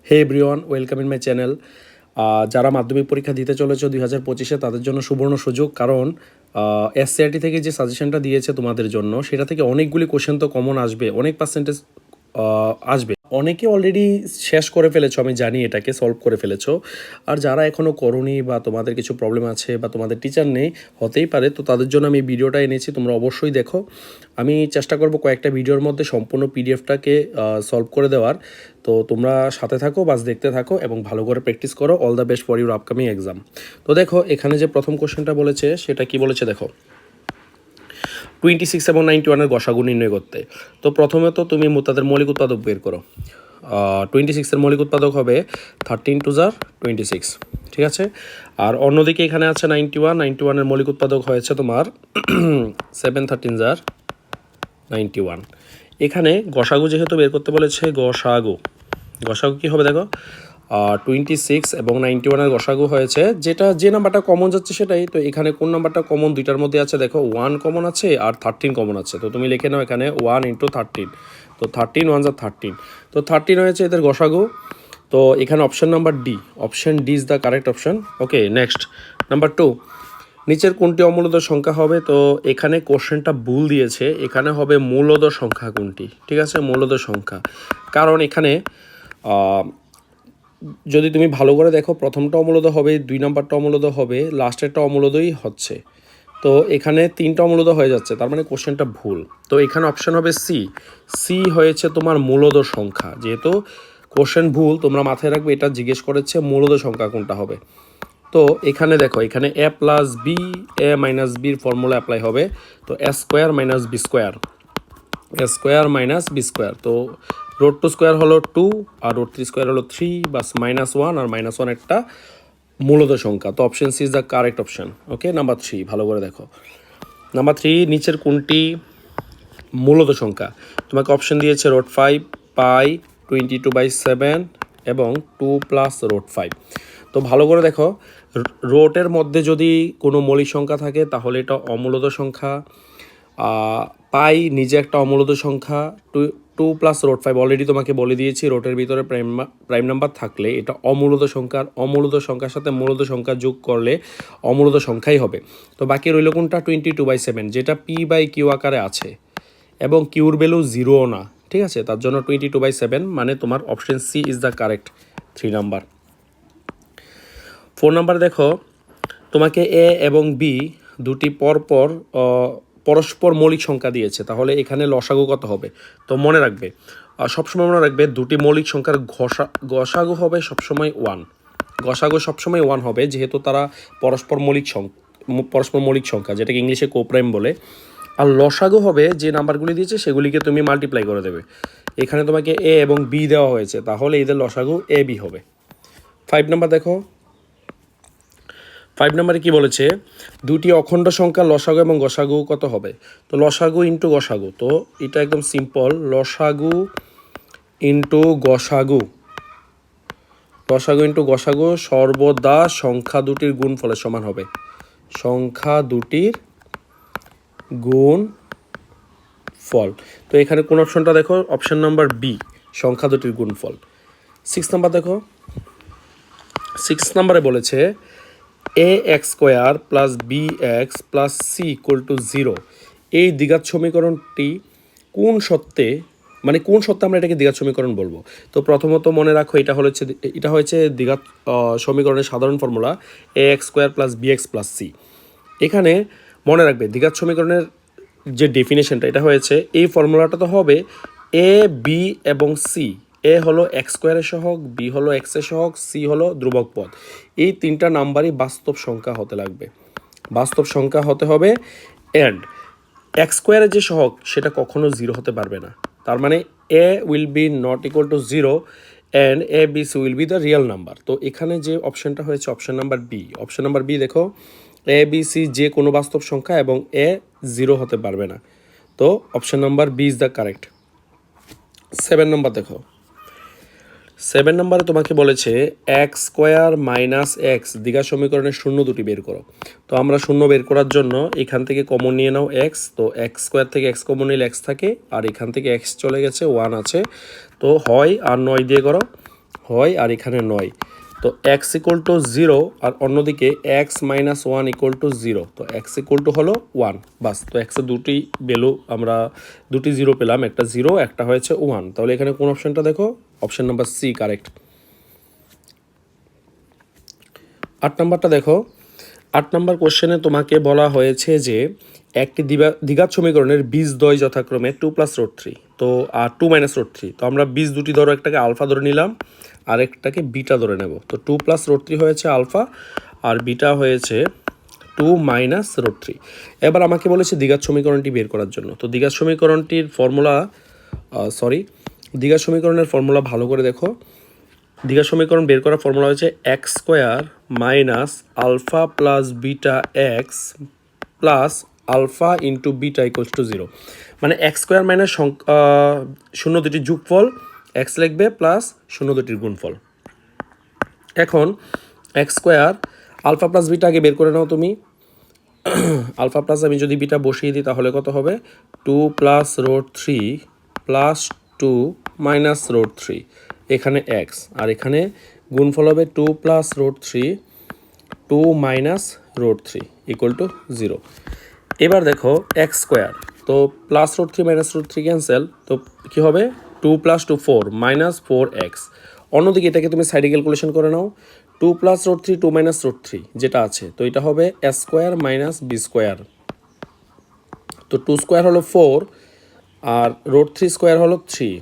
Hey everyone, welcome in my channel. যারা মাধ্যমিক পরীক্ষা দিতে চলেছে 2025-এ তাদের জন্য সুবর্ণ সুযোগ, কারণ এসসিআরটি থেকে যে সাজেশনটা দিয়েছে তোমাদের জন্য সেটা থেকে অনেকগুলি কোশ্চেন তো কমন আসবে, অনেক পার্সেন্টেজ আসবে। অনেকে অলরেডি শেষ করে ফেলেছো, আমি জানি, এটাকে সলভ করে ফেলেছো। আর যারা এখনও করোনি বা তোমাদের কিছু প্রবলেম আছে বা তোমাদের টিচার নেই, হতেই পারে, তো তাদের জন্য আমি ভিডিওটা এনেছি, তোমরা অবশ্যই দেখো। আমি চেষ্টা করব কয়েকটা ভিডিওর মধ্যে সম্পূর্ণ পিডিএফটাকে সলভ করে দেওয়ার। তো তোমরা সাথে থাকো, বাস দেখতে থাকো এবং ভালো করে প্র্যাকটিস করো। All the best for your upcoming exam. তো দেখো এখানে যে প্রথম কোশ্চেনটা বলেছে সেটা কি বলেছে দেখো, 26 এবং 91-এর গসাগু নির্ণয় করতে। তো প্রথমে তো তুমি তাদের মৌলিক উৎপাদক বের করো। 26-এর মৌলিক উৎপাদক হবে 13 টু জার 26, ঠিক আছে। আর অন্যদিকে এখানে আছে 91-এর মৌলিক উৎপাদক হয়েছে তোমার 7 13 জার 91। এখানে গসাগু যেহেতু বের করতে বলেছে, গসাগু কী হবে দেখো, 26 এবং 91-এর গসাগু হয়েছে, যে নাম্বারটা কমন যাচ্ছে সেটাই। তো এখানে কোন নাম্বারটা কমন, দুইটার মধ্যে আছে দেখো, 1 কমন আছে আর 13 কমন আছে। তো তুমি লিখে নাও এখানে 1 × 13, তো 13 1 = 13, তো 13 হয়েছে এদের গসাগু। তো এখানে option number D, option D is the correct option. Okay, next number 2, নিচের কোনটি অমূলদ সংখ্যা হবে? তো এখানে কোশ্চেনটা ভুল দিয়েছে, এখানে হবে মূলদ সংখ্যা কোনটি, ঠিক আছে, মূলদ সংখ্যা। কারণ এখানে যদি তুমি ভালো করে দেখো, প্রথমটা অমূলদ হবে, 2 নাম্বারটা অমূলদ হবে, লাস্টেরটা অমূলদই হচ্ছে। তো এখানে 3টা অমূলদ হয়ে যাচ্ছে, তার মানে কোশ্চেনটা ভুল। তো এখানে অপশন হবে সি, সি হয়েছে তোমার মূলদ সংখ্যা। যেহেতু কোশ্চেন ভুল, তোমরা মাথায় রাখবে, এটা জিজ্ঞেস করেছে মূলদ সংখ্যা কোনটা হবে। তো এখানে দেখো, এখানে এ প্লাস বি, এ মাইনাস বির ফর্মুলা অ্যাপ্লাই হবে। তো এ স্কোয়ার মাইনাস বি স্কোয়ার, এ স্কোয়ার মাইনাস বি স্কোয়ার। তো রোড টু স্কোয়ার হলো 2 আর রোড 3 স্কোয়ার হলো 3, বাস -1, আর -1 একটা মূলদ সংখ্যা। তো option C is the correct option. Okay, number 3 ভালো করে দেখো। নাম্বার 3, নিচের কোনটি মূলদ সংখ্যা? তোমাকে অপশন দিয়েছে রোড 5 পাই 22/7 এবং 2 প্লাস রোড 5। তো ভালো করে দেখো, রোটের মধ্যে যদি কোনো মৌলিক সংখ্যা থাকে তাহলে এটা অমূলদ সংখ্যা। পাই নিজে একটা অমূলদ সংখ্যা। 2 প্লাস রোড 5 অলরেডি তোমাকে বলে দিয়েছি, রোটের ভিতরে প্রাইম নাম্বার থাকলে এটা অমূলদ সংখ্যার, অমূলদ সংখ্যার সাথে মূলদ সংখ্যা যোগ করলে অমূলদ সংখ্যাই হবে। তো বাকি রইল কোনটা, 22/7, যেটা p/q আকারে আছে এবং কিউর ভ্যালু 0 না, ঠিক আছে। তার জন্য 22/7 মানে তোমার option C is the correct 3 number. 4 number দেখো, তোমাকে এ এবং বি দুটি পরস্পর মৌলিক সংখ্যা দিয়েছে, তাহলে এখানে লসাগু কত হবে? তো মনে রাখবে, সবসময় মনে রাখবে, দুটি মৌলিক সংখ্যার গসাগু হবে সবসময় 1, গসাগু সবসময় 1 হবে, যেহেতু তারা পরস্পর মৌলিক সংখ্যা, যেটাকে ইংলিশে কোপ্রাইম বলে। আর লসাগু হবে যে নাম্বারগুলি দিয়েছে সেগুলিকে তুমি মাল্টিপ্লাই করে দেবে। এখানে তোমাকে এ এবং বি দেওয়া হয়েছে, তাহলে এদের লসাগু এ বি হবে। 5 নাম্বার দেখো, 5 নাম্বারে কি বলেছে, দুটি অখণ্ড সংখ্যা লসাগু এবং গসাগু কত হবে? তো লসাগু ইন্টু গসাগু, তো এটা একদম সিম্পল, লসাগু ইন্টু গসাগু, লসাগু ইন্টু গসাগু সর্বদা সংখ্যা দুটির গুণফলের সমান হবে, সংখ্যা দুটির গুণফল। তো এখানে কোন অপশনটা দেখো, অপশন নাম্বার বি, সংখ্যা দুটির গুণফল। 6 নাম্বার দেখো, 6 নাম্বারে বলেছে ax² plus bx plus c = 0, এই দ্বিঘাত সমীকরণটি কোন সত্যে, মানে কোন সত্যে আমরা এটাকে দ্বিঘাত সমীকরণ বলবো? তো প্রথমত মনে রাখো, এটা হচ্ছে দ্বিঘাত সমীকরণের সাধারণ formula ax² plus bx plus c। এখানে মনে রাখবে, দ্বিঘাত সমীকরণের যে ডেফিনেশনটা, এটা হয়েছে, এই ফর্মুলাটা তো হবে এ বি এবং সি। এ হলো x² এর সহগ, বি হলো x এর সহগ, সি হলো ধ্রুবক পদ। এই 3টা নাম্বারই বাস্তব সংখ্যা হতে লাগবে, বাস্তব সংখ্যা হতে হবে। অ্যান্ড x² এর যে সহগ সেটা কখনো 0 হতে পারবে না, তার মানে a will be not equal to 0 and a b c will be the real number। তো এখানে যে অপশনটা হয়েছে option number B, option number B দেখো, এ বি সি যে কোনো বাস্তব সংখ্যা এবং এ 0 হতে পারবে না। তো option number B is the correct. 7 number দেখো, 7 নম্বরে তোমাকে বলেছে x² মাইনাস এক্স দ্বিঘাত সমীকরণের শূন্য দুটি বের করো। তো আমরা শূন্য বের করার জন্য এখান থেকে কমন নিয়ে নাও x, তো x² থেকে x কমন নিলে x থাকে, আর এখান থেকে x চলে গেছে, 1 আছে, তো হয় আর 9 দিয়ে করো, হয় আর এখানে 9। তো x ইকুয়াল টু 0 আর অন্যদিকে x মাইনাস 1 ইকুয়াল টু 0। তো x ইকুয়াল টু হলো 1, বাস। তো x এর দুটি ভ্যালু আমরা দুটি 0 পেলাম, একটা 0 একটা হয়েছে 1। তাহলে এখানে কোন অপশনটা দেখো, অপশন নাম্বার সি কারেক্ট। 8 নাম্বারটা দেখো। 8 নাম্বার কোশ্চেনে তোমাকে বলা হয়েছে যে একটি দ্বিঘাত সমীকরণের বীজদ্বয় যথাক্রমে 2+√3 তো আর 2-√3। তো আমরা বীজ দুটি ধরো, একটাকে আলফা ধরে নিলাম আর একটাকে বিটা ধরে নেব। তো 2+√3 হয়েছে আলফা আর বিটা হয়েছে 2-√3। এবার আমাকে বলেছে দ্বিঘাত সমীকরণটি বের করার জন্য। তো দ্বিঘাত সমীকরণটির ফর্মুলা দ্বিঘাত সমীকরণের ফর্মুলা ভালো করে দেখো। দ্বিঘাত সমীকরণ বের করার ফর্মুলা হচ্ছে x² minus alpha plus beta x plus alpha into beta equals to 0। মানে x² মাইনাস শূন্য দুটির যোগফল x লিখবে প্লাস শূন্য দুটির গুণফল। এখন x² আলফা প্লাস বিটা আগে বের করে নাও তুমি। আলফা প্লাস আমি যদি বিটা বসিয়ে দিই তাহলে কত হবে, 2+√3 প্লাস 2-√3, এখানে x আর এখানে গুণফল হবে 2+√3 2-√3 ইকুয়াল টু 0। এবার দেখো x², তো +√3 ক্যান্সেল, তো কী হবে 2 + 2 4 -4x। অন্যদিকে এটাকে তুমি সাইডে ক্যালকুলেশন করে নাও, 2+√3 2-√3 যেটা আছে, তো এটা হবে a² মাইনাস b²। তো 2² হলো 4 আর √3² হলো 3,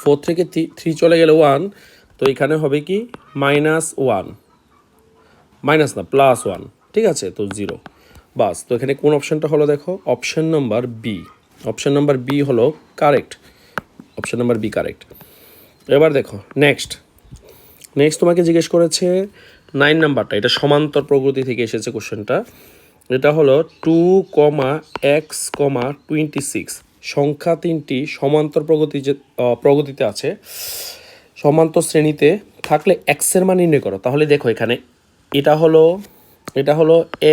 4 থেকে 3 চলে গেলে 1, তো এখানে হবে কি -1 মাইনাস না +1, ঠিক আছে, তো 0, বাস। তো এখানে কোন অপশনটা হলো দেখো, option number B. Option number B হলো correct, option number B correct. এবার দেখো নেক্সট তোমাকে জিজ্ঞেস করেছে 9 নাম্বারটা, এটা সমান্তর প্রগতি থেকে এসেছে কোশ্চেনটা। এটা হলো 2,x,26 সংখ্যা তিনটি সমান্তর প্রগতিতে আছে, সমান্তর শ্রেণীতে থাকলে এক্সের মান নির্ণয় করো। তাহলে দেখো এখানে এটা হলো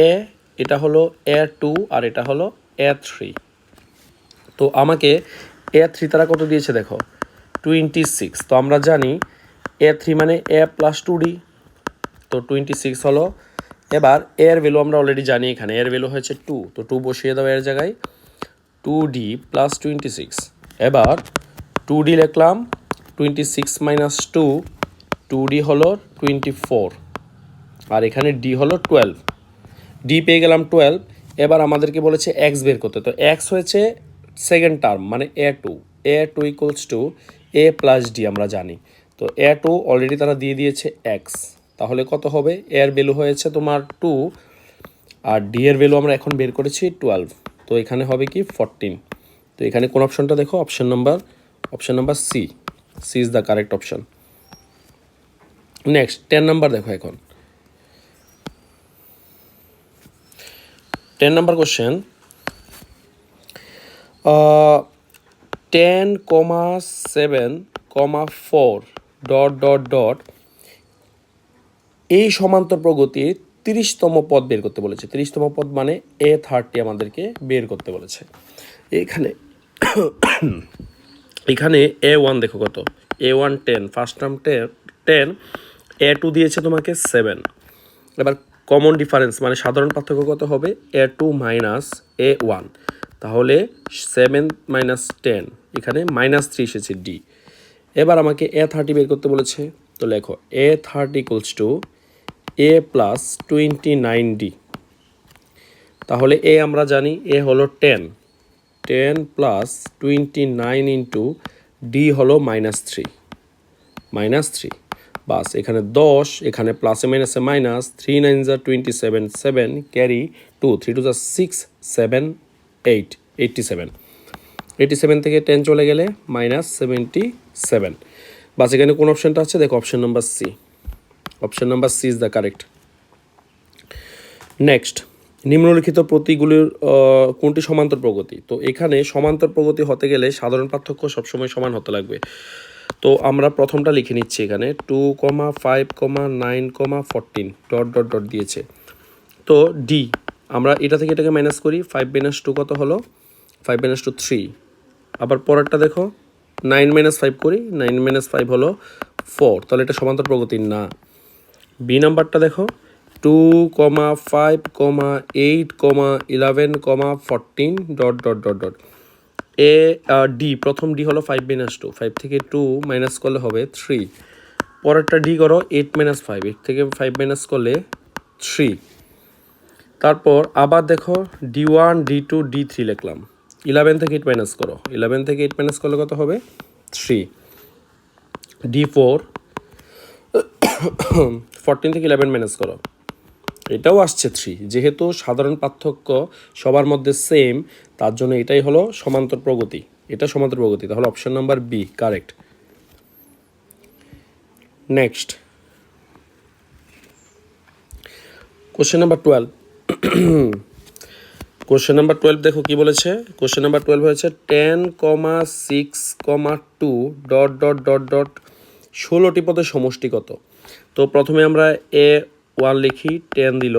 এ, এটা হলো A2 আর এটা হলো A3। তো আমাকে A3 তারা কত দিয়েছে দেখো 26। তো আমরা জানি A3 মানে A + 2D, তো 26 হলো। এবার এর ভ্যালু আমরা অলরেডি জানি, এখানে এর ভ্যালু হয়েছে 2, তো 2 বসিয়ে দাও এর জায়গায়, 2D + 26। এবার 2D লিখলাম, 26 - 2, 2D হলো 24 আর এখানে D হলো 12, D পেয়ে গেলাম 12। এবার আমাদেরকে বলেছে x বের করতে, তো x হয়েছে সেকেন্ড টার্ম মানে A2 equals two A + D আমরা জানি। তো A2 অলরেডি তারা দিয়ে দিয়েছে x, তাহলে কত হবে, এর ভ্যালু হয়েছে তোমার 2 আর D এর ভ্যালু আমরা এখন বের করেছি 12, তো এখানে হবে কি 14। তো এখানে কোন অপশনটা দেখো, option number C is the correct option. Next 10 number দেখো। এখন 10 নাম্বার কোশ্চেন, 10,7,4 ... এই সমান্তর প্রগতির 30তম পদ বের করতে বলেছে। 30তম পদ মানে A30 আমাদেরকে বের করতে বলেছে। এখানে A1 দেখো কত, A1 10, ফার্স্ট টার্ম 10, A2 দিয়েছে তোমাকে 7। এবার কমন ডিফারেন্স মানে সাধারণ পার্থক্য কত হবে, A2 মাইনাস A1, তাহলে 7 - 10, এখানে -3 এসেছে D। এবার আমাকে A30 বের করতে বলেছে, তো লেখো A30 equals to A + 29D। তাহলে A আমরা জানি A হলো 10 + 29 ইন্টু D হলো -3, বাস। এখানে 10, এখানে প্লাসে মাইনাসে মাইনাস, 3 9 = 27, 7 ক্যারি 2, 3 2 = 6, 7 8, 87 থেকে 10 চলে গেলে -77, বাস। এখানে কোন অপশনটা আছে দেখো, option number C. Option number C is the correct. Next, নিম্নলিখিত প্রতীকগুলির কোনটি সমান্তর প্রগতি। তো এখানে সমান্তর প্রগতি হতে গেলে সাধারণ পার্থক্য সবসময় সমান হতে লাগবে। তো আমরা প্রথমটা লিখে নিচ্ছি, এখানে 2, 5, 9, 14 ... দিয়েছে। তো ডি আমরা এটা থেকে এটাকে মাইনাস করি, 5 - 2 কত হলো, 5 - 2 3। আবার পরেরটা দেখো 9 - 5 করি, 9 - 5 হলো 4, তাহলে এটা সমান্তর প্রগতি না। বি নাম্বারটা দেখো 2, 5, 8, 11, 14 dot dot dot dot A D, প্রথম ডি হলো 5 - 2, 5 থেকে 2 মাইনাস করলে হবে 3। পরেরটা ডি করো 8 - 5, 8 থেকে 5 মাইনাস করলে 3। তারপর আবার দেখো D1, D2, D3 লিখলাম। 11 থেকে 8 মাইনাস করো, 11 থেকে 8 মাইনাস করলে কত হবে 3। D4, 14 থেকে 11 মাইনাস করো, এটাও আসছে 3। যেহেতু সাধারণ পার্থক্য সবার মধ্যে সেম, তার জন্য এটাই হলো সমান্তর প্রগতি, এটা সমান্তর প্রগতি, তাহলে option number B correct. Next question number 12। Question number 12 দেখো কি বলেছে। কোশ্চেন নাম্বার 12 হয়েছে 10, 6, 2 ডট ডট ডট ডট 16টি পদের সমষ্টি কত। তো প্রথমে আমরা A1 লিখি, 10 দিল,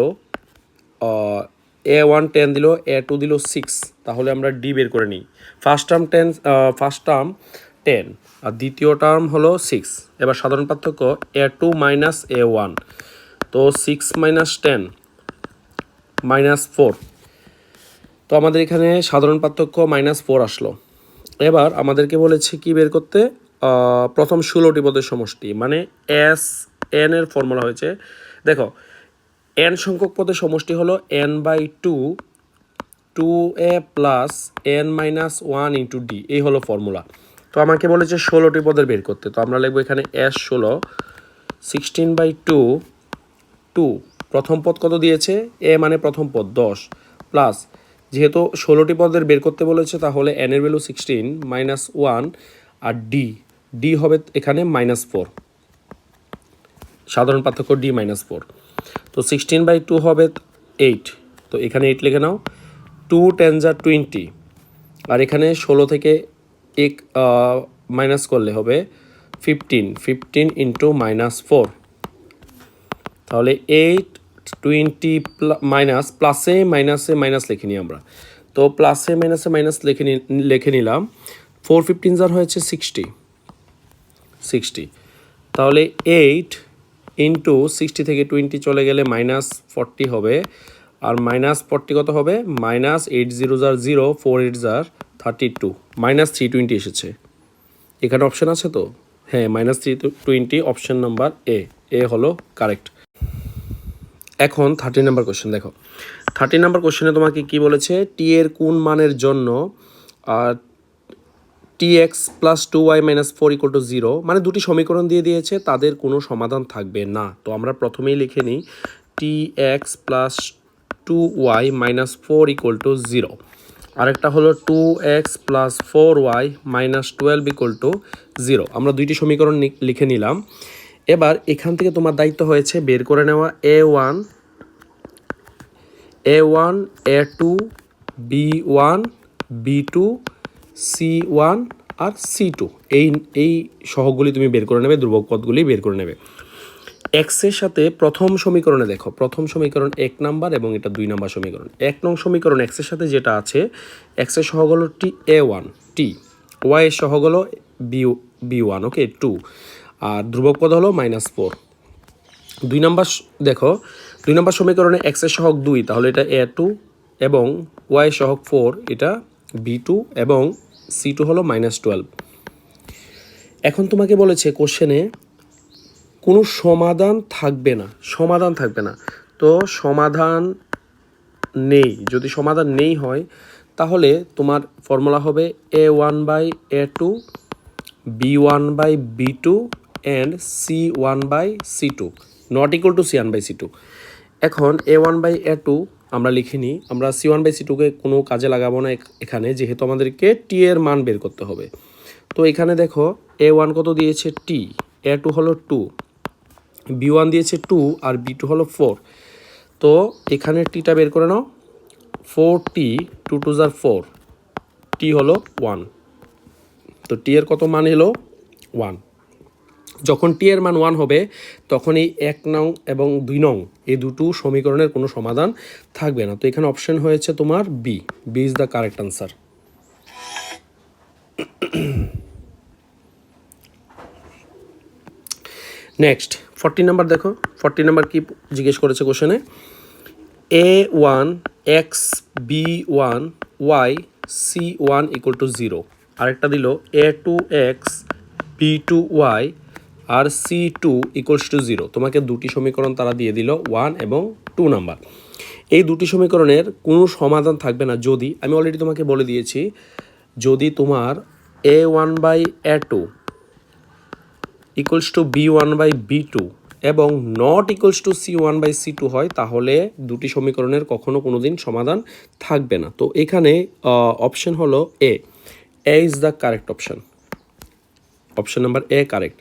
A1 10 দিল, A2 দিল 6, তাহলে আমরা ডি বের করে নিই। ফার্স্ট টার্ম 10 আর দ্বিতীয় টার্ম হলো 6। এবার সাধারণ পার্থক্য A2 মাইনাস A1, তো 6 - 10 -4। তো আমাদের এখানে সাধারণ পার্থক্য -4 আসলো। এবার আমাদেরকে বলেছে কি বের করতে, প্রথম 16টি পদের সমষ্টি, মানে এস এন এর ফর্মুলা হয়েছে। দেখো এন সংখ্যক পদের সমষ্টি হলো n/2, 2a plus n-1 into D, এই হলো ফর্মুলা। তো আমাকে বলেছে 16টি পদের বের করতে, তো আমরা লিখবো এখানে S16, 16/2, 2 প্রথম পদ কত দিয়েছে, এ মানে প্রথম পদ 10, প্লাস যেহেতু 16টি পদের বের করতে বলেছে তাহলে n এর ভ্যালু 16 -1 আর ডি হবে এখানে -4, সাধারণ পার্থক্য ডি -4। তো 16/2 হবে 8, তো এখানে 8 লিখে নাও। 2 10 = 20, আর এখানে 16 থেকে এক মাইনাস করলে হবে 15 ইন্টু -4, তাহলে 8, 20 মাইনাস প্লাসে মাইনাসে মাইনাস লিখে নিই আমরা। তো প্লাসে মাইনাসে মাইনাস লিখে নিলাম। 4 15 হয়েছে 60, তাহলে 8 ইন্টু 60 থেকে 20 চলে গেলে -40 হবে, আর -40 কত হবে, -8 0 0, 4 8 32, -320 এসেছে। এখানে অপশান আছে তো, হ্যাঁ -320, অপশান নাম্বার এ হলো কারেক্ট। এখন 30 নাম্বার কোশ্চেন দেখো। 30 নাম্বার কোশ্চেনে তোমাকে কি বলেছে, টি এর কোন মানের জন্য tx + 2y - 4 = 0, মানে দুটি সমীকরণ দিয়ে দিয়েছে, তাদের কোনো সমাধান থাকবে না। তো আমরা প্রথমেই লিখে নিই tx + 2y - 4 = 0, আরেকটা হলো 2x + 4y - 12 = 0। আমরা দুইটি সমীকরণ লিখে নিলাম। এবার এখান থেকে তোমার দায়িত্ব হয়েছে বের করে নেওয়া a1, a2, b1, b2, c1 আর c2, এই সহগগুলি তুমি বের করে নেবে, ধ্রুবক পদগুলি বের করে নেবে। এক্সের সাথে প্রথম সমীকরণে দেখো, প্রথম সমীকরণ 1 নাম্বার এবং এটা 2 নাম্বার সমীকরণ। 1 নং সমীকরণ এক্সের সাথে যেটা আছে, এক্সের সহগ হলো a1 t, ওয়াই এর সহগ হলো b1, ওকে 2, আর ধ্রুবক পদ হলো -4। 2 নাম্বার দেখো, 2 নাম্বার সমীকরণে এক্স এর সহগ 2, তাহলে এটা a2, এবং ওয়াই এর সহগ 4, এটা b2, এবং c2 হলো -12। এখন তোমাকে বলেছে কোশ্চেনে কোনো সমাধান থাকবে না, তো সমাধান নেই। যদি সমাধান নেই হয় তাহলে তোমার ফর্মুলা হবে a1/a2, b1/b2 and c1/c2 not equal to c1/c2। এখন a1/a2 আমরা লিখে নিই, আমরা c1/c2কে কোনো কাজে লাগাবো না এখানে, যেহেতু আমাদেরকে টি এর মান বের করতে হবে। তো এখানে দেখো a1 কত দিয়েছে t, a2 হলো 2, b1 দিয়েছে 2, আর b2 হলো 4। তো এখানে টিটা বের করে নাও, 4t, 2 2 4, t হলো 1। তো টি এর কত মান এলো 1। যখন টি এর মান 1 হবে তখন এই 1 নং এবং 2 নং এই দুটো সমীকরণের কোনো সমাধান থাকবে না। তো এখানে অপশন হয়েছে তোমার B is the correct answer. Next 40 number দেখো, 40 নাম্বার কি জিজ্ঞেস করেছে কোশ্চেনে, a1 x b1 y c1 equal to 0, আরেকটা দিল a2 x b2 y আর c2 ইকুয়ালস টু 0। তোমাকে দুটি সমীকরণ তারা দিয়ে দিল 1 এবং 2 নাম্বার। এই দুটি সমীকরণের কোনো সমাধান থাকবে না যদি, আমি অলরেডি তোমাকে বলে দিয়েছি, যদি তোমার a1 by a2 equals to b1 by b2 এবং not equals to c1 by c2 হয়, তাহলে দুটি সমীকরণের কখনো কোনো দিন সমাধান থাকবে না। তো এখানে অপশন হলো A is the correct option, option number A correct.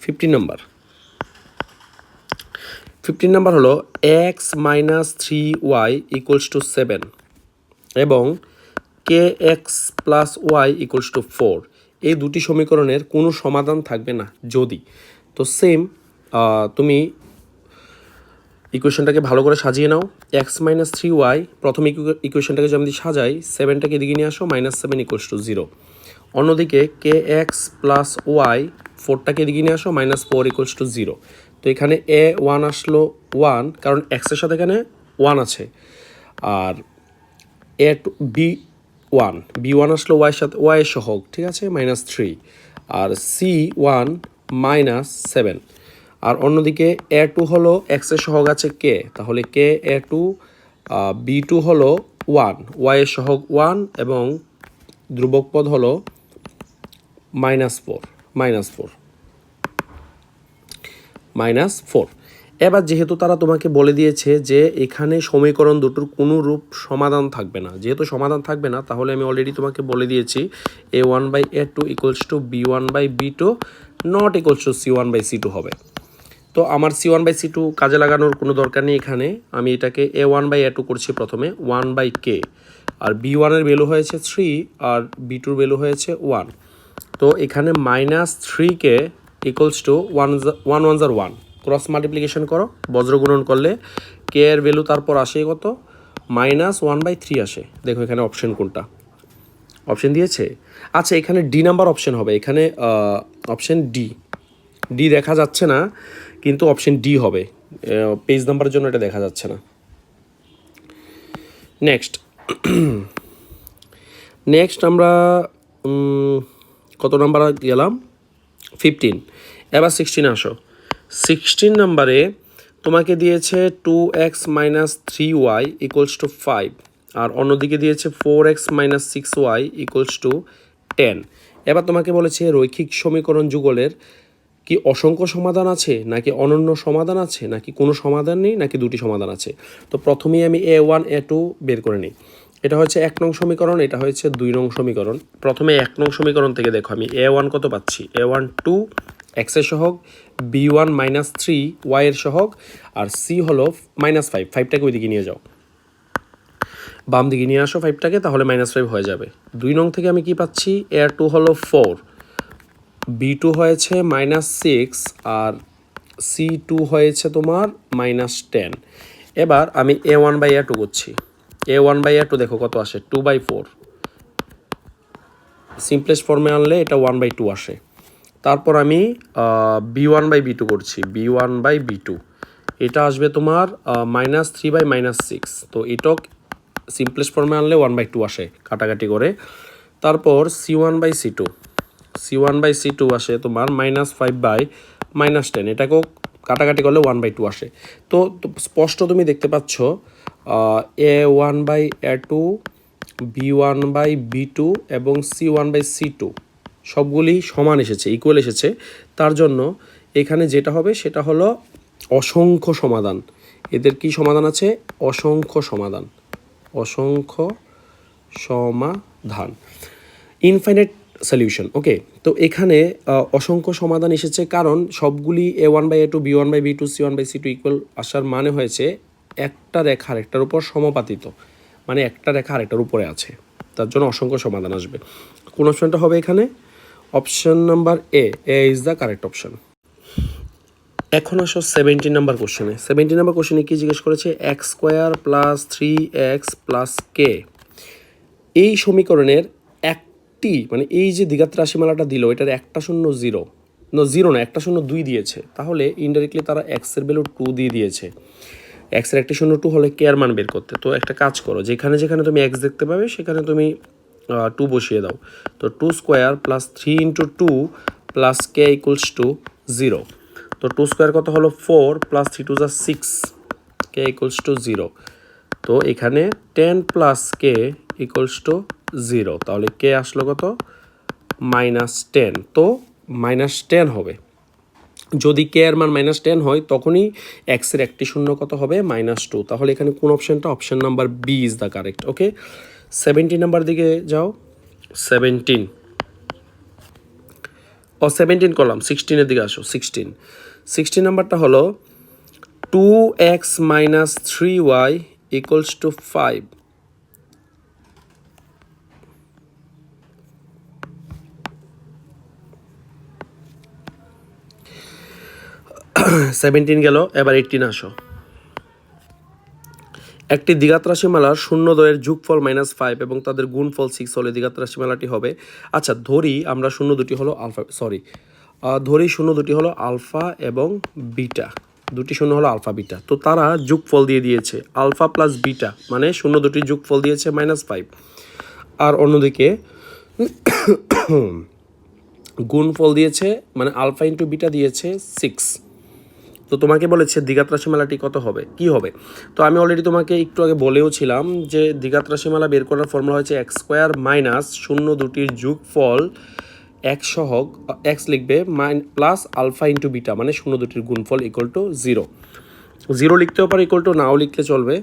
15 number হলো x minus 3y equals to 7 এবং k x plus y equals to 4, এই দুটি সমীকরণের কোনো সমাধান থাকবে না যদি। তো সেম তুমি ইকুয়েশনটাকে ভালো করে সাজিয়ে নাও। এক্স মাইনাস 3y, প্রথম ইকুয়েশনটাকে যদি সাজাই, 7টাকে এদিকে নিয়ে আসো, -7 ইকুয়ালস টু 0। অন্যদিকে কে এক্স প্লাস ওয়াই, 4টাকে এদিকে নিয়ে আসো, -4 ইকুয়ালস টু 0। তো এখানে a1 আসলো 1, কারণ এক্সের সাথে এখানে 1 আছে, আর b1 আসলো ওয়াইয়ের সাথে, ওয়াইয়ের সহগ, ঠিক আছে, -3, আর c1 -7। আর অন্যদিকে a2 হলো এক্সের সহগ আছে কে, তাহলে কে a2, b2 হলো 1, ওয়াইয়ের সহগ 1 এবং ধ্রুবক পদ হলো -4। এবার যেহেতু তারা তোমাকে বলে দিয়েছে যে এখানে সমীকরণ দুটোর কোনো রূপ সমাধান থাকবে না, যেহেতু সমাধান থাকবে না, তাহলে আমি অলরেডি তোমাকে বলে দিয়েছি a1 by a2 equals to b1 by b2 not equals to c1 by c2 হবে। তো আমার c1 বাই c2 কাজে লাগানোর কোনো দরকার নেই, এখানে আমি এটাকে a1 বাই a2 করছি প্রথমে 1 বাই k, আর b1 এর ভ্যালু হয়েছে 3 আর b2 এর ভ্যালু হয়েছে 1। তো এখানে -3k equals to 1 1 1 cross multiplication করো, বজ্রগুণন করলে কে এর ভ্যালু তারপর আসে কত, -1/3 আসে। দেখো এখানে অপশন কোনটা, অপশন দিয়েছে। আচ্ছা, এখানে ডি নাম্বার অপশন হবে, এখানে অপশন ডি দেখা যাচ্ছে না, কিন্তু অপশন ডি হবে, পেজ নাম্বারের জন্য এটা দেখা যাচ্ছে না। নেক্সট আমরা কত নাম্বার গেলাম, 15। এবার 16 আসো। 16 নাম্বারে তোমাকে দিয়েছে 2x minus 3y equals two 5, আর অন্যদিকে দিয়েছে 4x minus 6y equals to 10। এবার তোমাকে বলেছে রৈখিক সমীকরণ যুগলের কি অসংখ্য সমাধান আছে, নাকি অনন্য সমাধান আছে, নাকি কোনো সমাধান নেই, নাকি দুটি সমাধান আছে। তো প্রথমেই আমি a1 a2 বের করে নিই। এটা হচ্ছে 1 নং সমীকরণ, এটা হচ্ছে 2 নং সমীকরণ। প্রথমে 1 নং সমীকরণ থেকে দেখো আমি a1 কত পাচ্ছি, a1 2 x এর সহগ, b1 -3 y এর সহগ, আর c হলো -5, 5টাকে ওইদিকে নিয়ে যাও, বাম দিকে নিয়ে আসো 5টাকে, তাহলে -5 হয়ে যাবে। 2 নং থেকে আমি কি পাচ্ছি, a2 হলো 4, b2 হয়েছে -6 আর c2 হয়েছে তোমার -10। এবার আমি a1 বাই a2 করছি, a1 বাই a2 দেখো কত আসে, 2/4, সিম্পলেস্ট ফর্মে আনলে এটা 1/2 আসে। তারপর আমি b1 বাই b2 করছি, b1 বাই b2, এটা আসবে তোমার -3/-6, তো এটাও সিম্পলেস্ট ফর্মে আনলে 1/2 আসে কাটাকাটি করে। তারপর c1 বাই c2 আসে তোমার -5/-10, এটাকেও কাটাকাটি করলে 1/2 আসে। তো স্পষ্ট তুমি দেখতে পাচ্ছ a1 by a2, b1 by b2 এবং c1 বাই c2 সবগুলি সমান এসেছে, ইকুয়াল এসেছে। তার জন্য এখানে যেটা হবে সেটা হলো অসংখ্য সমাধান। এদের কি সমাধান আছে, অসংখ্য সমাধান, ইনফাইনাইট সলিউশন। ওকে, তো এখানে অসংখ্য সমাধান এসেছে কারণ সবগুলি a1 by a2, b1 by b2, c1 by c2 equal আসার মানে হয়েছে একটা রেখা আরেকটার উপর সমাপাতিত, মানে একটা রেখা আরেকটার উপরে আছে, তার জন্য অসংখ্য সমাধান আসবে। কোন অপশনটা হবে এখানে, option number A is the correct option. এখন আসো 17 নাম্বার কোশ্চেনে। 17 নাম্বার কোশ্চেনে কি জিজ্ঞেস করেছে, x² + 3x + k, এই সমীকরণের একটি, মানে এই যে দ্বিঘাত রাশিমালাটা দিল, এটার একটা শূন্য 0, জিরো না, একটা শূন্য 2 দিয়েছে, তাহলে ইনডাইরেক্টলি তারা এক্সের ভ্যালু 2 দিয়ে দিয়েছে। এক্সের একটা শূন্য 2 হলে কে এর মান বের করতে। তো একটা কাজ করো, যেখানে যেখানে তুমি এক্স দেখতে পাবে সেখানে তুমি 2 বসিয়ে দাও। তো 2 square plus 3 into 2 plus K equals to 0। তো 2 স্কোয়ার কত হলো 4 প্লাস 3 টু যা 6, কে ইকুয়ালস টু 0। তো এখানে 10 প্লাস কে ইকুয়ালস টু 0, তাহলে কে আসলো কত -10। তো -10 হবে। যদি কে এর মান -10 হয় তখনই এক্সের একটি শূন্য কত হবে -2। তাহলে এখানে কোন অপশানটা, option number B is the correct. Okay, 17 number দিকে যাও। 17 17 করলাম, 16-এর দিকে আসো। 16 নাম্বারটা হলো 2x - 3y ইকুয়ালস টু 5। 17 গেল, এবার 18 আসো। একটি দ্বিঘাত রাশিমালার শূন্য দ্বয়ের যোগফল -5 এবং তাদের গুণফল 6 হলে দ্বিঘাত রাশিমালাটি হবে। আচ্ছা, ধরি আমরা শূন্য দুটি হলো আলফা এবং বিটা, দুটি শূন্য হলো আলফা বিটা। তো তারা যোগফল দিয়ে দিয়েছে আলফা প্লাস বিটা, মানে শূন্য দুটি যোগফল দিয়েছে -5, আর অন্যদিকে গুণফল দিয়েছে মানে আলফা ইন্টু বিটা দিয়েছে 6। তো তোমাকে বলেছে দ্বিঘাত রাশিমালাটি কত হবে, কি হবে। তো আমি অলরেডি তোমাকে একটু আগে বলেও ছিলাম যে দ্বিঘাত রাশিমালা বের করার ফর্মুলা হচ্ছে এক্স স্কোয়ার মাইনাস শূন্য দুটির যোগফল এক্স সহগ, এক্স লিখবে প্লাস আলফা ইন্টু বিটা মানে শূন্য দুটির গুণফল ইকুয়াল টু 0। 0 লিখতেও পারে, ইকুয়াল টু নাও লিখলে চলবে।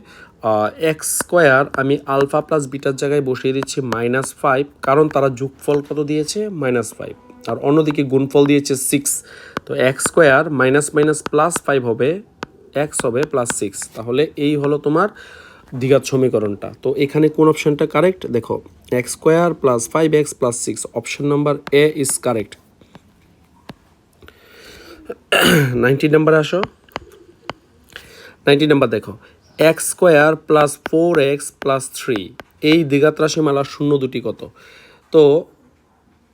এক্স স্কোয়ার আমি আলফা প্লাস বিটার জায়গায় বসিয়ে দিচ্ছি -5, কারণ তারা যোগফল কত দিয়েছে -5, আর অন্যদিকে গুণফল দিয়েছে 6। তো এক্স স্কোয়ার মাইনাস মাইনাস +5 হবে, এক্স হবে +6। তাহলে এই হলো তোমার দ্বিঘাত সমীকরণটা। তো এখানে কোন অপশানটা কারেক্ট দেখো, x square plus 5x plus 6, option number A is correct. 19 নাম্বারে আসো। 19 নাম্বার দেখো, x square plus 4x plus 3, এই দ্বিঘাত রাশিমালার শূন্য দুটি কত। তো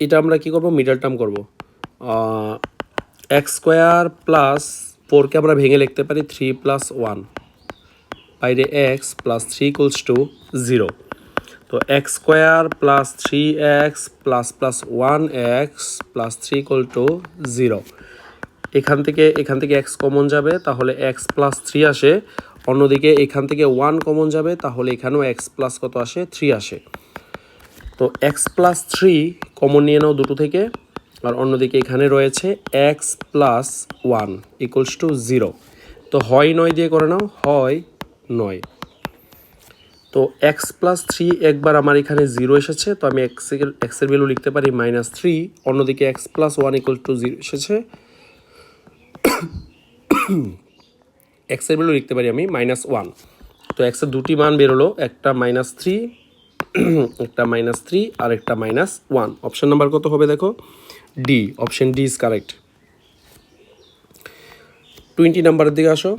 এটা আমরা কি করব, মিডল টার্ম করব। এক্স স্কোয়ার প্লাস 4কে আমরা ভেঙে লিখতে পারি 3 + 1, বাইরে এক্স প্লাস 3 ইকুয়ালস টু 0। তো x square plus 3x plus 1x plus 3 equal to 0। এখান থেকে এক্স কমন যাবে, তাহলে এক্স প্লাস 3 আসে। অন্যদিকে এখান থেকে 1 কমন যাবে, তাহলে এখানেও এক্স প্লাস কত আসে, 3 আসে। তো এক্স প্লাস 3 কমন নিয়ে নাও দুটো থেকে, আর অন্যদিকে এখানে রয়েছে এক্স প্লাস 1 ইকুয়ালস টু 0। তো হয় 9 দিয়ে করে নাও, হয় 9। তো এক্স প্লাস 3 একবার আমার এখানে 0 এসেছে, তো আমি এক্সের ভ্যালু লিখতে পারি -3। অন্যদিকে এক্স প্লাস 1 ইকুয়াল টু 0 এসেছে, এক্সের ভ্যালু লিখতে পারি আমি -1। তো এক্সের দুটি মান বেরোলো, একটা -3, একটা -3 আর একটা -1। অপশন নাম্বার কত হবে দেখো, D, option D is correct. 20 নাম্বারের দিকে আসো।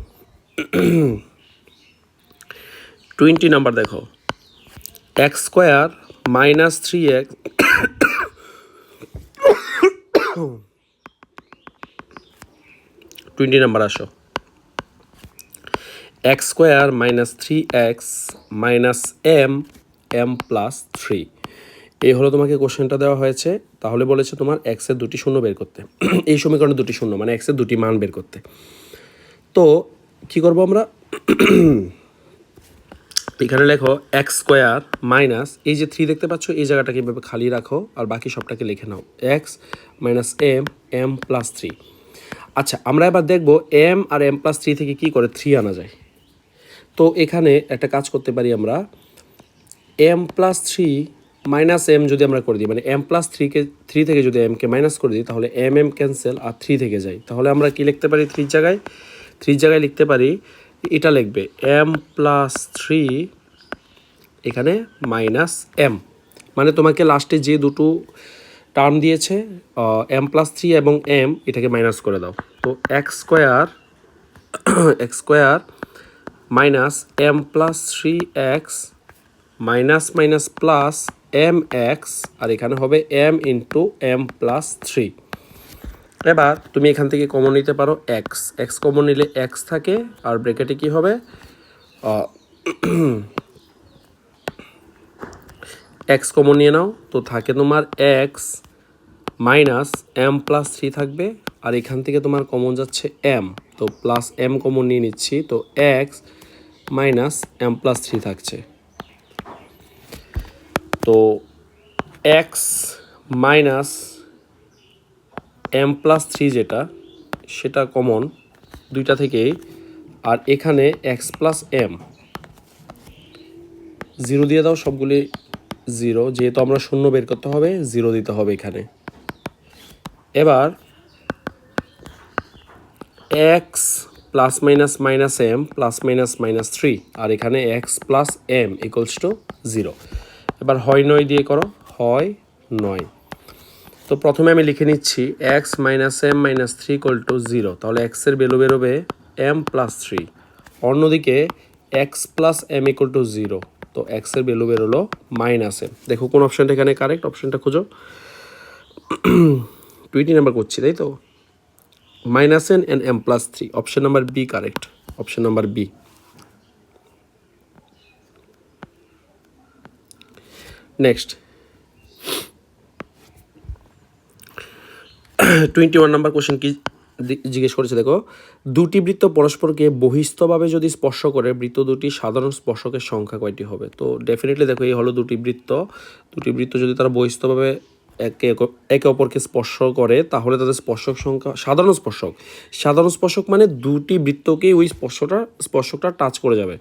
20 নাম্বার দেখো, এক্স স্কোয়ার -3x 20 নাম্বার আসো, x square -3x - m plus 3, এই হলো তোমাকে কোশ্চেনটা দেওয়া হয়েছে। তাহলে বলেছে তোমার এক্সের দুটি শূন্য বের করতে, এই সমীকরণে দুটি শূন্য মানে এক্সের দুটি মান বের করতে। তো কি করব আমরা, এখানে লেখো এক্স স্কোয়ার মাইনাস, এই যে 3 দেখতে পাচ্ছ এই জায়গাটাকে এভাবে খালি রাখো আর বাকি সবটাকে লিখে নাও, এক্স মাইনাস m প্লাস 3। আচ্ছা, আমরা এবার দেখব m আর m প্লাস 3 থেকে কি করে 3 আনা যায়। তো এখানে একটা কাজ করতে পারি আমরা, m প্লাস 3 মাইনাস m যদি আমরা করে দিই, মানে m প্লাস 3 থেকে যদি m কে মাইনাস করে দিই, তাহলে m ক্যান্সেল আর 3 থেকে যায়। তাহলে আমরা কি লিখতে পারি, 3 জায়গায় লিখতে পারি, এটা লিখবে m প্লাস 3 এখানে মাইনাস m, মানে তোমাকে লাস্টে যে দুটো টার্ম দিয়েছে m প্লাস 3 এবং m, এটাকে মাইনাস করে দাও। তো x square minus m plus 3x minus minus plus mx, আর এখানে হবে m ইন্টু m প্লাস 3। এবার তুমি এখান থেকে কমন নিতে পারো এক্স, এক্স কমন নিলে এক্স থাকে, আর ব্র্যাকেটে কি হবে এক্স কমন নিয়ে নাও, তো থাকে তোমার x minus M plus three থাকবে, আর এখান থেকে তোমার কমন যাচ্ছে এম, তো প্লাস এম কমন নিয়ে নিচ্ছি, তো x minus M plus three থাকছে। তো x minus M plus three যেটা, সেটা কমন দুইটা থেকেই, আর এখানে এক্স প্লাস এম জিরো দিয়ে দাও, সবগুলি জিরো, যেহেতু আমরা শূন্য বের করতে হবে জিরো দিতে হবে এখানে। এবার x plus minus minus M plus minus minus three, আর এখানে x plus m equals to zero. এবার হয় নয় দিয়ে করো, হয় নয়। তো প্রথমে আমি লিখে নিচ্ছি x minus M minus three equal to zero, তাহলে এক্সের ভ্যালু বেরোবে এম প্লাস থ্রি। অন্যদিকে x plus M equal to zero, তো এক্সের ভ্যালু বেরোলো মাইনাস এম। দেখো কোন অপশানটা এখানে কারেক্ট, অপশানটা খুঁজো। 20 নাম্বার করছি, তাই তো? Minus N and M plus three, option number B correct, option number B. Next 21 number question কি জিজ্ঞেস করেছে দেখো, দুটি বৃত্ত পরস্পরকে বহিস্থভাবে যদি স্পর্শ করে, বৃত্ত দুটি সাধারণ স্পর্শকের সংখ্যা কয়টি হবে? তো ডেফিনেটলি দেখো এই হলো দুটি বৃত্ত, দুটি বৃত্ত যদি তারা বহিস্থভাবে একে অপরকে স্পর্শ করে, তাহলে তাদের স্পর্শক সংখ্যা সাধারণ স্পর্শক। সাধারণ স্পর্শক মানে দুটি বৃত্তকেই ওই স্পর্শকটা টাচ করে যাবে।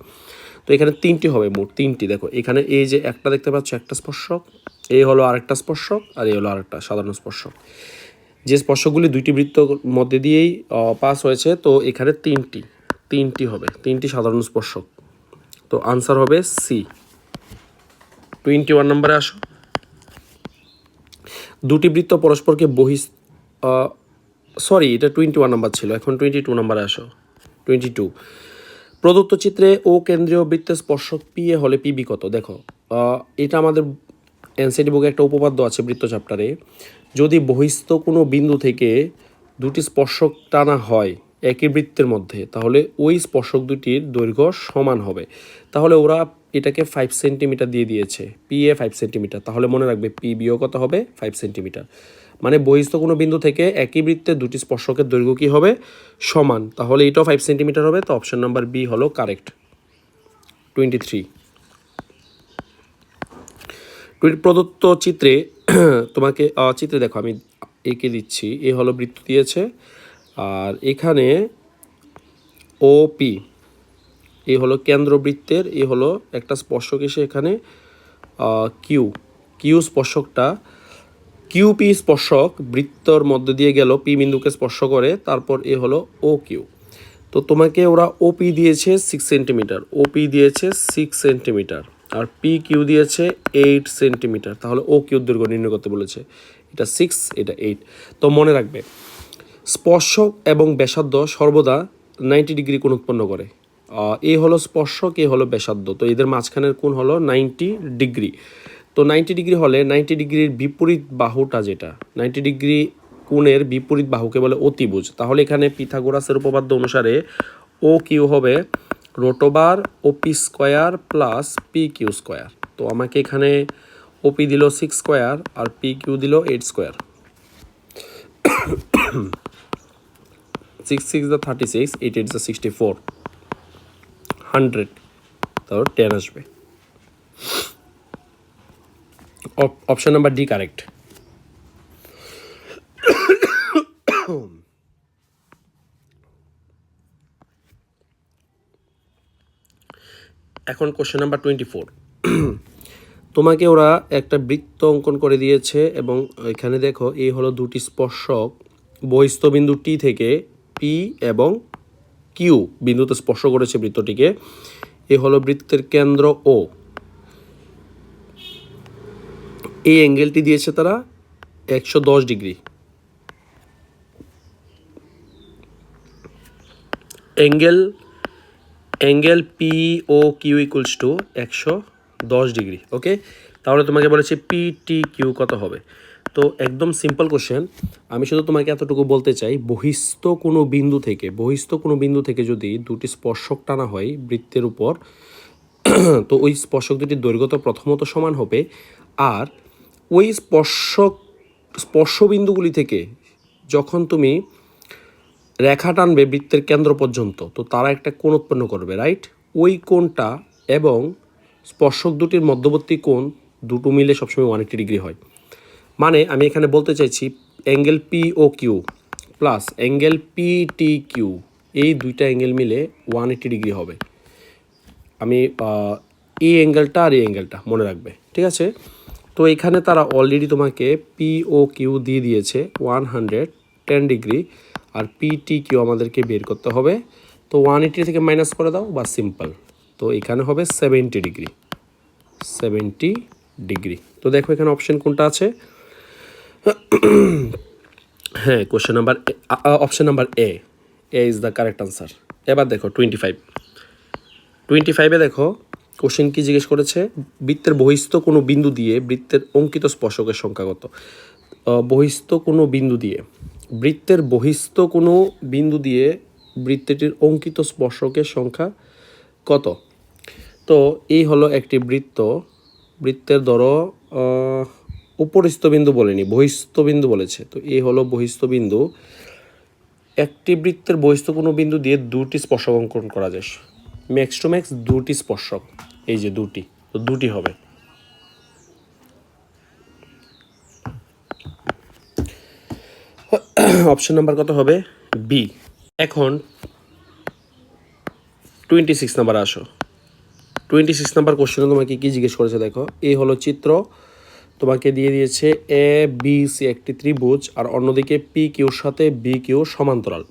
তো এখানে তিনটি হবে, মোট তিনটি। দেখো এখানে এই যে একটা দেখতে পাচ্ছ একটা স্পর্শক, এই হলো আরেকটা স্পর্শক, আর এই হলো আরেকটা সাধারণ স্পর্শক। যে স্পর্শকগুলি দুইটি বৃত্তর মধ্যে দিয়েই পাস হয়েছে, তো এখানে তিনটি হবে, তিনটি সাধারণ স্পর্শক। তো আনসার হবে সি। 21 নম্বরে আসো, দুটি বৃত্ত পরস্পরকে সরি এটা 21 নাম্বার ছিল, এখন 22 নম্বরে আসো। 22, প্রদত্ত চিত্রে ও কেন্দ্রীয় বৃত্তের স্পর্শক পি এ হলে পিবি কত? দেখো এটা আমাদের এনসিটি বুকে একটা উপপাদ্য আছে বৃত্ত চ্যাপ্টারে। যদি বহিস্থ কোনো বিন্দু থেকে দুটি স্পর্শক টানা হয় একই বৃত্তের মধ্যে, তাহলে ওই স্পর্শক দুটির দৈর্ঘ্য সমান হবে। তাহলে ওরা এটাকে 5 সেন্টিমিটার দিয়ে দিয়েছে, পি এ 5 সেন্টিমিটার, তাহলে মনে রাখবে পি বিও কত হবে 5 সেন্টিমিটার। মানে বহিস্থ কোনো বিন্দু থেকে একই বৃত্তে দুটি স্পর্শকের দৈর্ঘ্য কী হবে? সমান, তাহলে এটাও 5 সেন্টিমিটার হবে। তো অপশন নাম্বার বি হলো কারেক্ট। 23, প্রদত্ত চিত্রে তোমাকে চিত্রে দেখো আমি এঁকে দিচ্ছি, এ হলো বৃত্ত দিয়েছে, আর এখানে ও পি এ হলো কেন্দ্রবৃত্তের, এ হলো একটা স্পর্শক এসে এখানে কিউ স্পর্শকটা, কিউপি স্পর্শক বৃত্তর মধ্য দিয়ে গেল, পি বিন্দুকে স্পর্শ করে, তারপর এ হলো ও কিউ। তো তোমাকে ওরা ওপি দিয়েছে 6 সেন্টিমিটার, ওপি দিয়েছে 6 সেন্টিমিটার, আর পি কিউ দিয়েছে 8 সেন্টিমিটার, তাহলে ও কিউর দৈর্ঘ্য নির্ণয় করতে বলেছে। এটা 6, এটা 8। তো মনে রাখবে স্পর্শক এবং ব্যাসার্ধ সর্বদা 90 ডিগ্রি কোণ উৎপন্ন করে। এ হলো স্পর্শক, এ হলো ব্যাসার্ধ, তো এদের মাঝখানের কোণ হলো 90 ডিগ্রি। তো 90 ডিগ্রি হলে 90 ডিগ্রির বিপরীত বাহুটা, যেটা 90 ডিগ্রি কোণের বিপরীত বাহুকে বলে অতিভুজ। তাহলে এখানে পিথাগোরাসের উপপাদ্য অনুসারে ও কিউ হবে রোটোবার OP square plus P Q square. তো আমাকে এখানে ওপি দিল 6 স্কোয়ার আর পি কিউ দিল 8 স্কোয়ার। 6 6 36, 8 8 64, 100, তারপর 10 আসবে। Option number D correct. এখন কোশ্চেন নাম্বার 24, তোমাকে ওরা একটা বৃত্ত অঙ্কন করে দিয়েছে, এবং এখানে দেখো এই হলো দুটি স্পর্শক বহিস্থ বিন্দু টি থেকে পি এবং কিউ বিন্দুতে স্পর্শ করেছে বৃত্তটিকে। এ হলো বৃত্তের কেন্দ্র ও, এই অ্যাঙ্গেলটি দিয়েছে তারা 110 degree. Angle P O Q equals to 110 degree. Okay, তাহলে তোমাকে বলেছে পি টি কিউ কত হবে? তো একদম সিম্পল কোশ্চেন, আমি শুধু তোমাকে এতটুকু বলতে চাই, বহিস্থ কোনো বিন্দু থেকে যদি দুটি স্পর্শক টানা হয় বৃত্তের উপর, তো ওই স্পর্শক দুটির দৈর্ঘ্য তো প্রথমত সমান হবে, আর ওই স্পর্শবিন্দুগুলি থেকে যখন তুমি রেখা টানবে বৃত্তের কেন্দ্র পর্যন্ত, তো তারা একটা কোণ উৎপন্ন করবে, রাইট? ওই কোণটা এবং স্পর্শক দুটির মধ্যবর্তী কোণ দুটো মিলে সবসময় 180 ডিগ্রি হয়। মানে আমি এখানে বলতে চাইছি angle P O Q plus angle P T Q, এই দুইটা অ্যাঙ্গেল মিলে 180 ডিগ্রি হবে। আমি এই অ্যাঙ্গেলটা আর এই অ্যাঙ্গেলটা মনে রাখবে, ঠিক আছে? তো এখানে তারা অলরেডি তোমাকে পি ও কিউ দিয়ে দিয়েছে 110 ডিগ্রি, আর পি টি কিউ আমাদেরকে বের করতে হবে। তো 180 থেকে মাইনাস করে দাও, বা সিম্পল। তো এখানে হবে 70 ডিগ্রি, 70 ডিগ্রি। তো দেখো এখানে অপশন কোনটা আছে? হ্যাঁ, question number option number A is the correct answer. এবার দেখো 25-এ দেখো কোশ্চেন কি জিজ্ঞেস করেছে, বৃত্তের বহিস্থ কোনো বিন্দু দিয়ে বৃত্তের অঙ্কিত স্পর্শকের সংখ্যা কত? বৃত্তের বহিস্থ কোনো বিন্দু দিয়ে বৃত্তটির অঙ্কিত স্পর্শকের সংখ্যা কত? তো এই হলো একটি বৃত্তের ধরো উপরিস্থ বিন্দু বলেনি, বহিস্থ বিন্দু বলেছে। তো এই হলো বহিস্থ বিন্দু। একটি বৃত্তের বহিস্থ কোনো বিন্দু দিয়ে দুটি স্পর্শক অঙ্কন করা যায়, ম্যাক্স টু ম্যাক্স দুটি স্পর্শক, এই যে দুটি, তো দুটি হবে। অপশন নাম্বার কত হবে? বি। এখন 26 নাম্বার আসো। 26 নাম্বার কোশ্চেনে তোমাকে কি জিজ্ঞেস করেছে দেখো, এই হলো চিত্র, তোমাকে দিয়ে দিয়েছে এ বি সি একটি ত্রিভুজ, আর অন্যদিকে পি কিউর সাথে বি কিউ সমান্তরাল।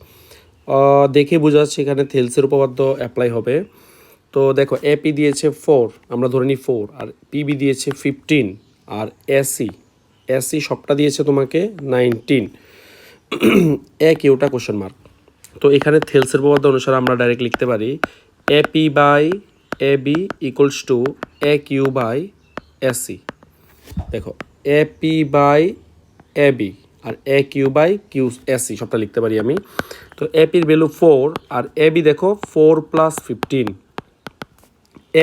দেখে বোঝা যাচ্ছে এখানে থেলসের উপপাদ্য অ্যাপ্লাই হবে। তো দেখো এপি দিয়েছে 4, আমরা ধরে নিই 4, আর পিবি দিয়েছে 15, আর এসি সবটা দিয়েছে তোমাকে 19, এ কিউটা কোশ্চেন মার্ক। তো এখানে থেলসের উপপাদ্য অনুসারে আমরা ডাইরেক্ট লিখতে পারি AP by A B equals to A Q by AC. দেখো এপি বাই এ বি আর A Q by Q AC সবটা লিখতে পারি আমি। তো এপির ভ্যালু 4, আর এ বি দেখো 4 + 15,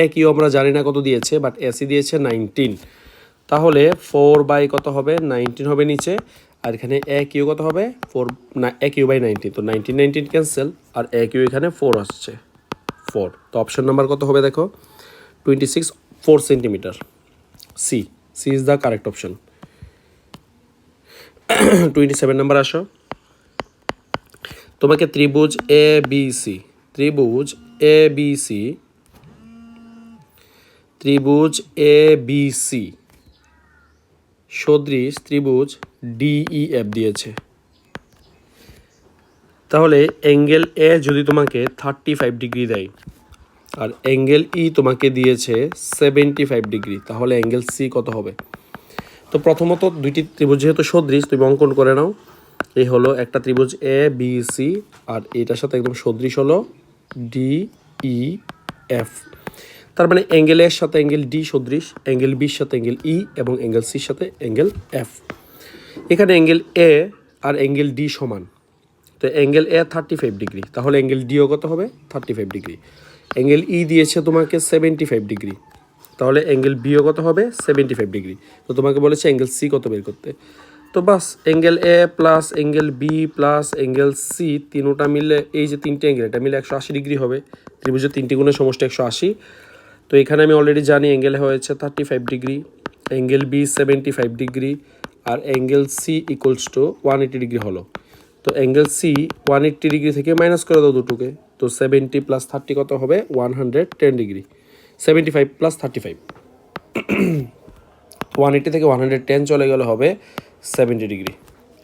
এ কিউ আমরা জানি না কত দিয়েছে, বাট এসি দিয়েছে 19। তাহলে 4 বাই কত হবে? 19 হবে নিচে, আর এখানে এ কিউ কত হবে? 4 না, এ কিউ বাই 19, তো 19 ক্যান্সেল, আর এ কিউ এখানে 4 আসছে, 4। তো অপশন নাম্বার কত হবে দেখো? 26, 4 centimetre. C is the correct option. 27 number আসো। তোমাকে ত্রিভুজ এ বি সি সদৃশ ত্রিভুজ ডিইএফ দিয়েছে। তাহলে অ্যাঙ্গেল এ যদি তোমাকে 35 ডিগ্রি দেয়, আর অ্যাঙ্গেল ই তোমাকে দিয়েছে 75 ডিগ্রি, তাহলে অ্যাঙ্গেল সি কত হবে? তো প্রথমত দুইটি ত্রিভুজ যেহেতু সদৃশ, তুমি অঙ্কন করে নাও। এই হলো একটা ত্রিভুজ এ বি সি, আর এটার সাথে একদম সদৃশ হলো ডি ই এফ। তার মানে অ্যাঙ্গেল এর সাথে অ্যাঙ্গেল ডি সদৃশ, অ্যাঙ্গেল বির সাথে অ্যাঙ্গেল ই, এবং অ্যাঙ্গেল সির সাথে অ্যাঙ্গেল এফ। এখানে অ্যাঙ্গেল এ আর অ্যাঙ্গেল ডি সমান, তো অ্যাঙ্গেল এ 35 ডিগ্রি, তাহলে অ্যাঙ্গেল ডিও কত হবে? 35 ডিগ্রি। অ্যাঙ্গেল ই দিয়েছে তোমাকে 75 ডিগ্রি, তাহলে অ্যাঙ্গেল বিও কত হবে? 75 ডিগ্রি। তো তোমাকে বলেছে অ্যাঙ্গেল সি কত বের করতে। তো বাস angle A plus angle B plus angle C, তিনোটা মিলে, এই যে তিনটে অ্যাঙ্গেল, এটা মিলে 180 ডিগ্রি হবে। ত্রিভুজের তিনটি গুণের সমষ্টি 180। তো এখানে আমি অলরেডি জানি অ্যাঙ্গেল হয়েছে 35 ডিগ্রি, অ্যাঙ্গেল বি 75 ডিগ্রি, আর angle C equals to 180 degree হলো। তো অ্যাঙ্গেল সি 180 ডিগ্রি থেকে মাইনাস করে দাও দুটোকে, তো 70 + 30 কত হবে? 110 ডিগ্রি। 75 + 35, 180 থেকে 110 চলে গেলে হবে 70 ডিগ্রি।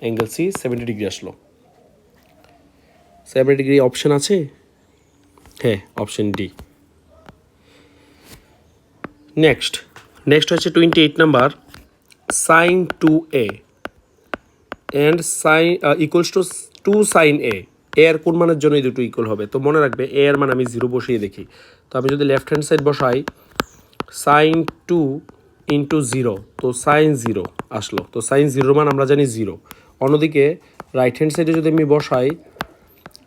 অ্যাঙ্গেল সি 70 ডিগ্রি আসলো। 70 ডিগ্রি অপশন আছে? হ্যাঁ, অপশন ডি। নেক্সট হচ্ছে 28 number, sin 2a and sine equals to 2 sin a। এর কোন মানের জন্য এই দুটো ইকুয়াল হবে? তো মনে রাখবে এ এর মান আমি 0 বসিয়ে দেখি। তো আমি যদি লেফট হ্যান্ড সাইড বসাই sin 2 × 0, তো sin 0, আসলো। তো সাইন জিরোর মান আমরা জানি 0। অন্যদিকে রাইট হ্যান্ড সাইডে যদি আমি বসাই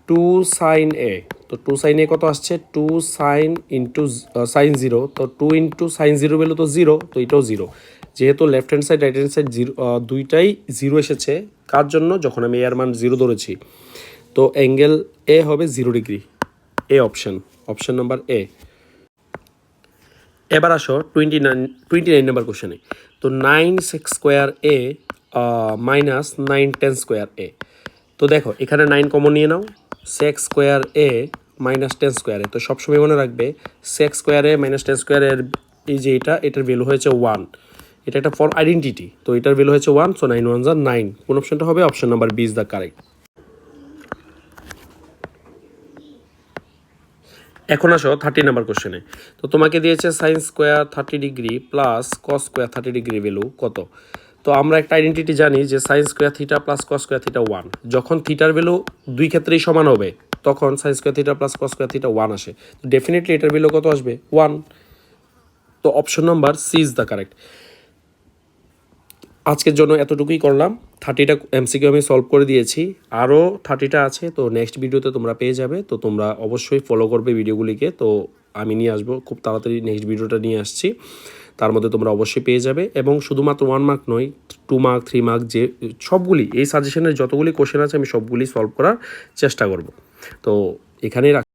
2 সাইন এ, তো 2 সাইন এ কত আসছে, 2 সাইন ইন্টু সাইন 0, তো 2 ইন্টু সাইন 0 ভ্যালু তো 0, তো এটাও 0। যেহেতু left hand side right hand side 0 দুইটাই 0 এসেছে, কার জন্য, যখন আমি এর মান 0 ধরেছি। তো অ্যাঙ্গেল এ হবে 0 ডিগ্রি, এ অপশন নাম্বার এ। এবার আসো 29 নাম্বার কোশ্চেনে। তো 9 সেক্স স্কোয়ার এ মাইনাস 9 10 স্কোয়ার এ। তো দেখো এখানে 9 কমন নিয়ে নাও, সেক্স স্কোয়ার এ মাইনাস 10 স্কোয়ার এ। তো সবসময় মনে রাখবে সেক্স স্কোয়ার এ মাইনাস 10 স্কোয়ার এর এই যে এটার ভ্যালু হয়েছে 1, এটা একটা ফর আইডেন্টিটি, তো এটার ভ্যালু হয়েছে 1, সো 9 1 are 9। কোন অপশনটা হবে, option number B is the correct. এখন আসো 30 নাম্বার কোশ্চেনে। তো তোমাকে দিয়েছে sine square 30 degree plus cos square 30 degree value কত। তো আমরা একটা আইডেন্টিটি জানি যে sine square theta plus cos square theta 1। যখন থিটার ভ্যালু দুই ক্ষেত্রেই সমান হবে তখন sine square theta plus cos square theta 1 আসে। তো ডেফিনেটলি এটার ভ্যালু কত আসবে, 1। তো option number C is the correct. আজকের জন্য এতটুকুই করলাম। 30টা এমসিকিউ আমি সলভ করে দিয়েছি, আরও 30টা আছে, তো নেক্সট ভিডিওতে তোমরা পেয়ে যাবে। তো তোমরা অবশ্যই ফলো করবে ভিডিওগুলিকে। তো আমি নিয়ে আসবো খুব তাড়াতাড়ি, নেক্সট ভিডিওটা নিয়ে আসছি, তার মধ্যে তোমরা অবশ্যই পেয়ে যাবে। এবং শুধুমাত্র 1 মার্ক নয়, 2 মার্ক 3 মার্ক যে সবগুলি, এই সাজেশনের যতগুলি কোশ্চেন আছে আমি সবগুলি সলভ করার চেষ্টা করব। তো এখানেই